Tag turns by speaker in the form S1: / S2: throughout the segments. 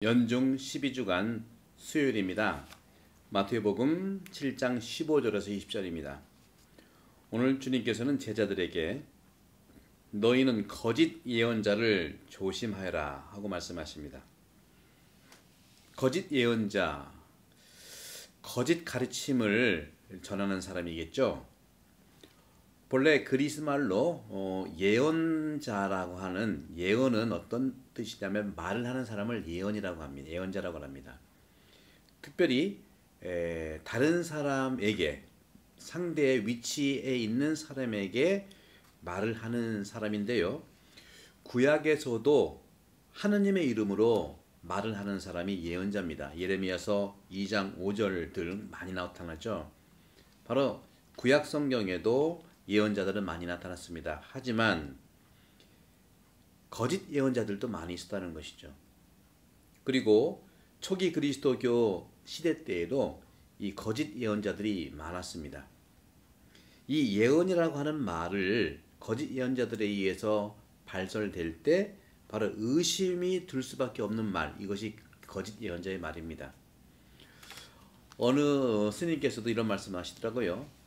S1: 연중 12주간 수요일입니다. 마태복음 7장 15절에서 20절입니다. 오늘 주님께서는 제자들에게 너희는 거짓 예언자를 조심하여라 하고 말씀하십니다. 거짓 예언자, 거짓 가르침을 전하는 사람이겠죠. 본래 그리스 말로 예언자라고 하는, 예언은 어떤 뜻이냐면 말을 하는 사람을 예언이라고 합니다. 예언자라고 합니다. 특별히 다른 사람에게, 상대의 위치에 있는 사람에게 말을 하는 사람인데요. 구약에서도 하느님의 이름으로 말을 하는 사람이 예언자입니다. 예레미야서 2장 5절 등 많이 나타나죠. 바로 구약 성경에도 예언자들은 많이 나타났습니다. 하지만 거짓 예언자들도 많이 있었다는 것이죠. 그리고 초기 그리스도교 시대 때에도 이 거짓 예언자들이 많았습니다. 이 예언이라고 하는 말을 거짓 예언자들에 의해서 발설될 때 바로 의심이 들 수밖에 없는 말, 이것이 거짓 예언자의 말입니다. 어느 스님께서도 이런 말씀하시더라고요.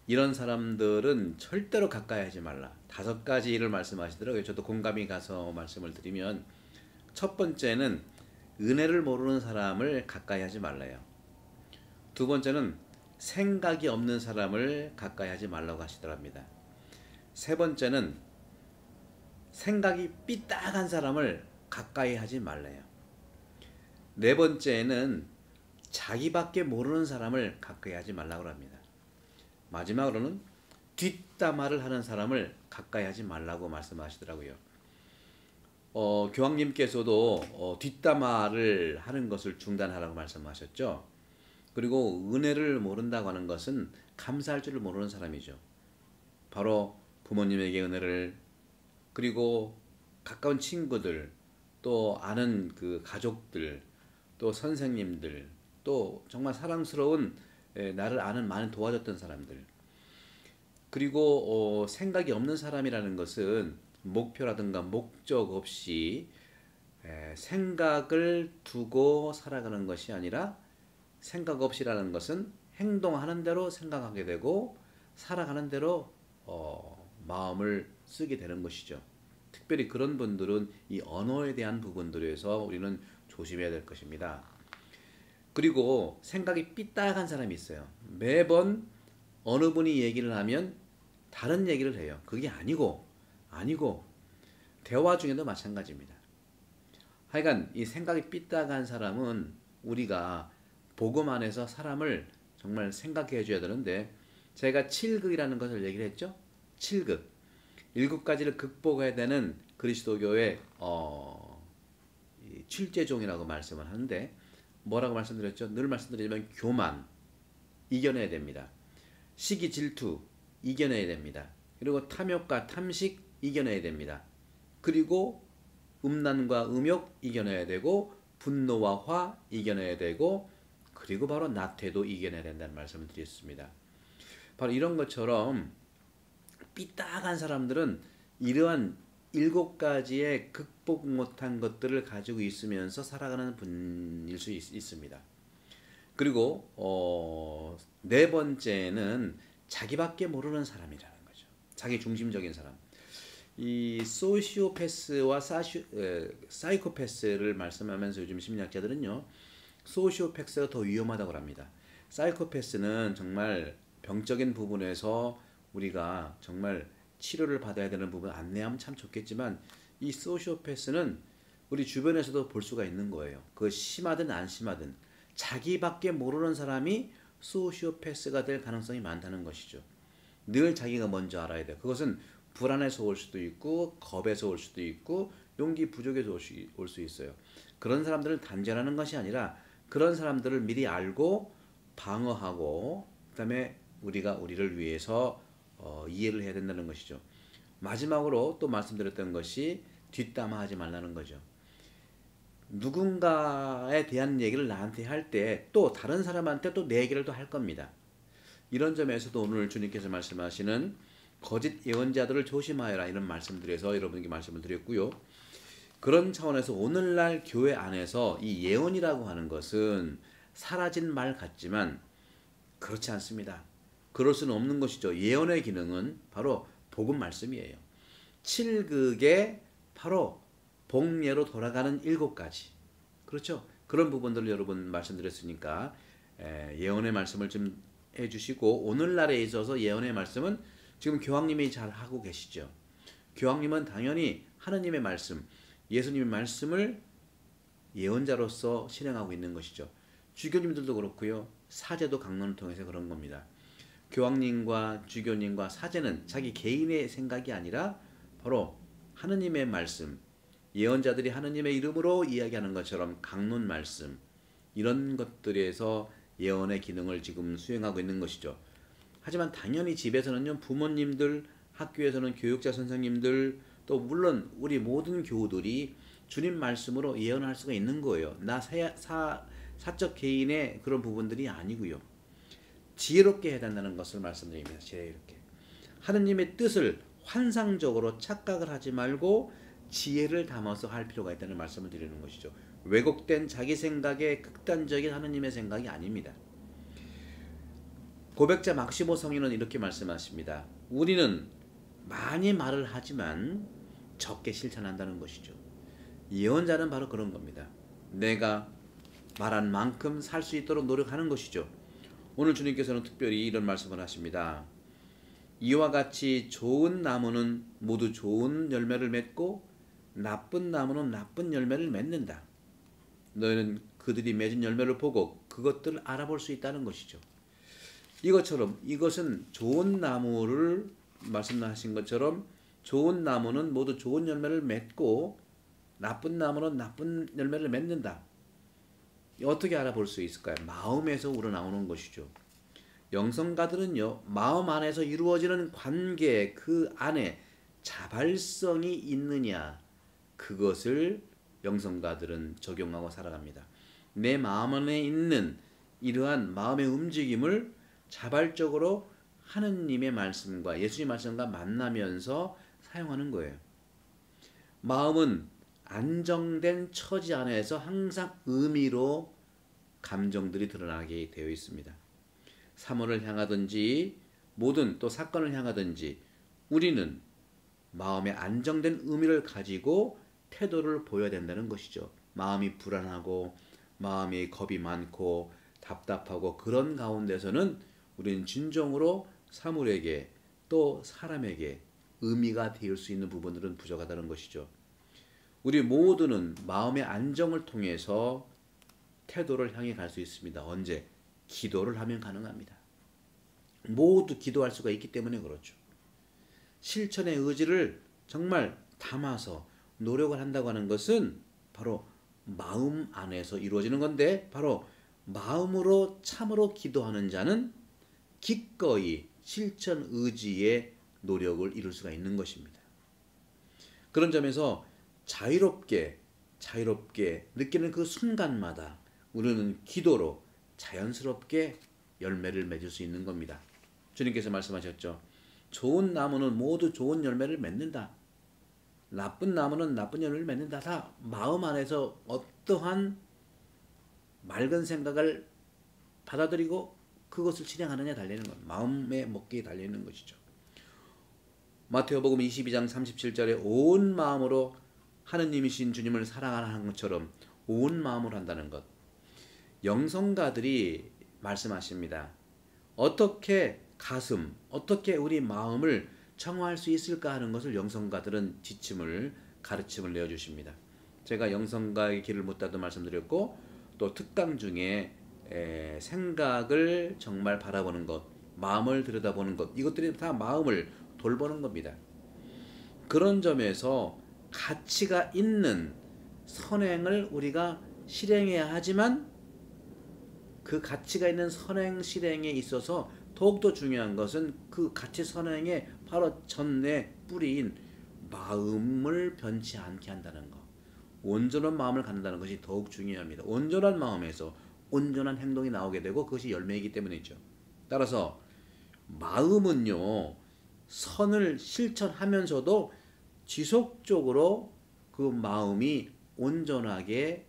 S1: 이런 사람들은 절대로 가까이 하지 말라. 5가지를 말씀하시더라고요. 저도 공감이 가서 말씀을 드리면, 첫 번째는 은혜를 모르는 사람을 가까이 하지 말라요. 두 번째는 생각이 없는 사람을 가까이 하지 말라고 하시더랍니다. 세 번째는 생각이 삐딱한 사람을 가까이 하지 말라요. 네 번째는 자기밖에 모르는 사람을 가까이 하지 말라고 합니다. 마지막으로는 뒷담화를 하는 사람을 가까이 하지 말라고 말씀하시더라고요. 교황님께서도 뒷담화를 하는 것을 중단하라고 말씀하셨죠. 그리고 은혜를 모른다고 하는 것은 감사할 줄을 모르는 사람이죠. 바로 부모님에게 은혜를, 그리고 가까운 친구들, 또 아는 그 가족들, 또 선생님들, 또 정말 사랑스러운 나를 아는 많은 도와줬던 사람들, 그리고 생각이 없는 사람이라는 것은 목표라든가 목적 없이 생각을 두고 살아가는 것이 아니라, 생각 없이라는 것은 행동하는 대로 생각하게 되고 살아가는 대로 마음을 쓰게 되는 것이죠. 특별히 그런 분들은 이 언어에 대한 부분들에서 우리는 조심해야 될 것입니다. 그리고 생각이 삐딱한 사람이 있어요. 매번 어느 분이 얘기를 하면 다른 얘기를 해요. 그게 아니고 대화 중에도 마찬가지입니다. 하여간 이 생각이 삐딱한 사람은 우리가 복음 안에서 사람을 정말 생각해 줘야 되는데, 제가 7극이라는 것을 얘기를 했죠. 7극. 7가지를 극복해야 되는 그리스도교의 7제종이라고 말씀을 하는데, 뭐라고 말씀드렸죠? 늘 말씀드리지만 교만 이겨내야 됩니다. 시기 질투 이겨내야 됩니다. 그리고 탐욕과 탐식 이겨내야 됩니다. 그리고 음란과 음욕 이겨내야 되고, 분노와 화 이겨내야 되고, 그리고 바로 나태도 이겨내야 된다는 말씀을 드렸습니다. 바로 이런 것처럼 삐딱한 사람들은 이러한 7가지의 극복 못한 것들을 가지고 있으면서 살아가는 분일 수 있습니다. 그리고 네 번째는 자기밖에 모르는 사람이라는 거죠. 자기 중심적인 사람. 이 소시오패스와 사이코패스를 말씀하면서 요즘 심리학자들은요, 소시오패스가 더 위험하다고 합니다. 사이코패스는 정말 병적인 부분에서 우리가 정말 치료를 받아야 되는 부분 안내하면 참 좋겠지만, 이 소시오패스는 우리 주변에서도 볼 수가 있는 거예요. 그 심하든 안 심하든 자기밖에 모르는 사람이 소시오패스가 될 가능성이 많다는 것이죠. 늘 자기가 먼저 알아야 돼요. 그것은 불안에서 올 수도 있고, 겁에서 올 수도 있고, 용기 부족에서 올 수 있어요. 그런 사람들을 단죄하는 것이 아니라, 그런 사람들을 미리 알고 방어하고, 그 다음에 우리가 우리를 위해서 이해를 해야 된다는 것이죠. 마지막으로 또 말씀드렸던 것이 뒷담화하지 말라는 거죠. 누군가에 대한 얘기를 나한테 할 때 또 다른 사람한테 또 내 얘기를 또 할 겁니다. 이런 점에서도 오늘 주님께서 말씀하시는 거짓 예언자들을 조심하여라, 이런 말씀드려서 여러분에게 말씀을 드렸고요. 그런 차원에서 오늘날 교회 안에서 이 예언이라고 하는 것은 사라진 말 같지만 그렇지 않습니다. 그럴 수는 없는 것이죠. 예언의 기능은 바로 복음 말씀이에요. 7극에 바로 복례로 돌아가는 7가지. 그렇죠? 그런 부분들을 여러분 말씀드렸으니까 예언의 말씀을 좀 해주시고, 오늘날에 있어서 예언의 말씀은 지금 교황님이 잘 하고 계시죠. 교황님은 당연히 하느님의 말씀, 예수님의 말씀을 예언자로서 실행하고 있는 것이죠. 주교님들도 그렇고요. 사제도 강론을 통해서 그런 겁니다. 교황님과 주교님과 사제는 자기 개인의 생각이 아니라 바로 하느님의 말씀, 예언자들이 하느님의 이름으로 이야기하는 것처럼 강론 말씀, 이런 것들에서 예언의 기능을 지금 수행하고 있는 것이죠. 하지만 당연히 집에서는요, 부모님들, 학교에서는 교육자 선생님들, 또 물론 우리 모든 교우들이 주님 말씀으로 예언할 수가 있는 거예요. 나 사적 개인의 그런 부분들이 아니고요. 지혜롭게 해야 된다는 것을 말씀드립니다. 지혜롭게. 하느님의 뜻을 환상적으로 착각을 하지 말고 지혜를 담아서 할 필요가 있다는 말씀을 드리는 것이죠. 왜곡된 자기 생각의 극단적인 하느님의 생각이 아닙니다. 고백자 막시모 성인은 이렇게 말씀하십니다. 우리는 많이 말을 하지만 적게 실천한다는 것이죠. 예언자는 바로 그런 겁니다. 내가 말한 만큼 살 수 있도록 노력하는 것이죠. 오늘 주님께서는 특별히 이런 말씀을 하십니다. 이와 같이 좋은 나무는 모두 좋은 열매를 맺고 나쁜 나무는 나쁜 열매를 맺는다. 너희는 그들이 맺은 열매를 보고 그것들을 알아볼 수 있다는 것이죠. 이것처럼 이것은 좋은 나무를 말씀하신 것처럼 좋은 나무는 모두 좋은 열매를 맺고 나쁜 나무는 나쁜 열매를 맺는다. 어떻게 알아볼 수 있을까요? 마음에서 우러나오는 것이죠. 영성가들은요, 마음 안에서 이루어지는 관계 그 안에 자발성이 있느냐, 그것을 영성가들은 적용하고 살아갑니다. 내 마음 안에 있는 이러한 마음의 움직임을 자발적으로 하느님의 말씀과 예수님의 말씀과 만나면서 사용하는 거예요. 마음은 안정된 처지 안에서 항상 의미로 감정들이 드러나게 되어 있습니다. 사물을 향하든지 모든 또 사건을 향하든지 우리는 마음에 안정된 의미를 가지고 태도를 보여야 된다는 것이죠. 마음이 불안하고 마음이 겁이 많고 답답하고 그런 가운데서는 우리는 진정으로 사물에게 또 사람에게 의미가 되을 수 있는 부분들은 부족하다는 것이죠. 우리 모두는 마음의 안정을 통해서 태도를 향해 갈 수 있습니다. 언제? 기도를 하면 가능합니다. 모두 기도할 수가 있기 때문에 그렇죠. 실천의 의지를 정말 담아서 노력을 한다고 하는 것은 바로 마음 안에서 이루어지는 건데, 바로 마음으로 참으로 기도하는 자는 기꺼이 실천 의지의 노력을 이룰 수가 있는 것입니다. 그런 점에서 자유롭게 느끼는 그 순간마다 우리는 기도로 자연스럽게 열매를 맺을 수 있는 겁니다. 주님께서 말씀하셨죠. 좋은 나무는 모두 좋은 열매를 맺는다. 나쁜 나무는 나쁜 열매를 맺는다. 다 마음 안에서 어떠한 맑은 생각을 받아들이고 그것을 실행하느냐에 달리는 것, 마음에 먹기에 달려있는 것이죠. 마태복음 22장 37절에 온 마음으로 하느님이신 주님을 사랑하는 것처럼 온 마음으로 한다는 것. 영성가들이 말씀하십니다. 어떻게 어떻게 우리 마음을 청화할 수 있을까 하는 것을 영성가들은 가르침을 내어주십니다. 제가 영성가의 길을 묻다도 말씀드렸고, 또 특강 중에 생각을 정말 바라보는 것, 마음을 들여다보는 것, 이것들이 다 마음을 돌보는 겁니다. 그런 점에서 가치가 있는 선행을 우리가 실행해야 하지만 그 가치가 있는 선행 실행에 있어서 더욱더 중요한 것은 그 가치 선행의 바로 전내 뿌리인 마음을 변치 않게 한다는 것. 온전한 마음을 갖는다는 것이 더욱 중요합니다. 온전한 마음에서 온전한 행동이 나오게 되고 그것이 열매이기 때문이죠. 따라서 마음은요, 선을 실천하면서도 지속적으로 그 마음이 온전하게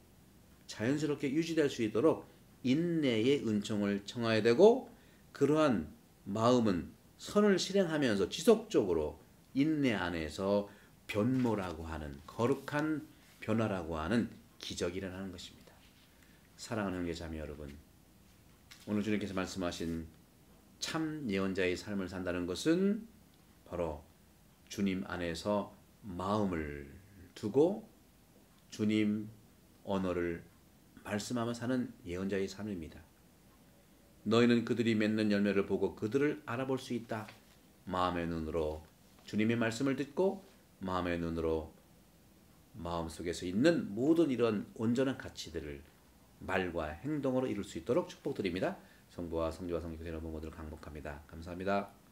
S1: 자연스럽게 유지될 수 있도록 인내의 은총을 청해야 되고, 그러한 마음은 선을 실행하면서 지속적으로 인내 안에서 변모라고 하는, 거룩한 변화라고 하는 기적이 일어나는 것입니다. 사랑하는 형제자매 여러분, 오늘 주님께서 말씀하신 참 예언자의 삶을 산다는 것은 바로 주님 안에서 마음을 두고 주님 언어를 말씀하며 사는 예언자의 삶입니다. 너희는 그들이 맺는 열매를 보고 그들을 알아볼 수 있다. 마음의 눈으로 주님의 말씀을 듣고 마음의 눈으로 마음속에서 있는 모든 이런 온전한 가치들을 말과 행동으로 이룰 수 있도록 축복드립니다. 성부와 성자와 성령의 이름으로 모두를 강복합니다. 감사합니다.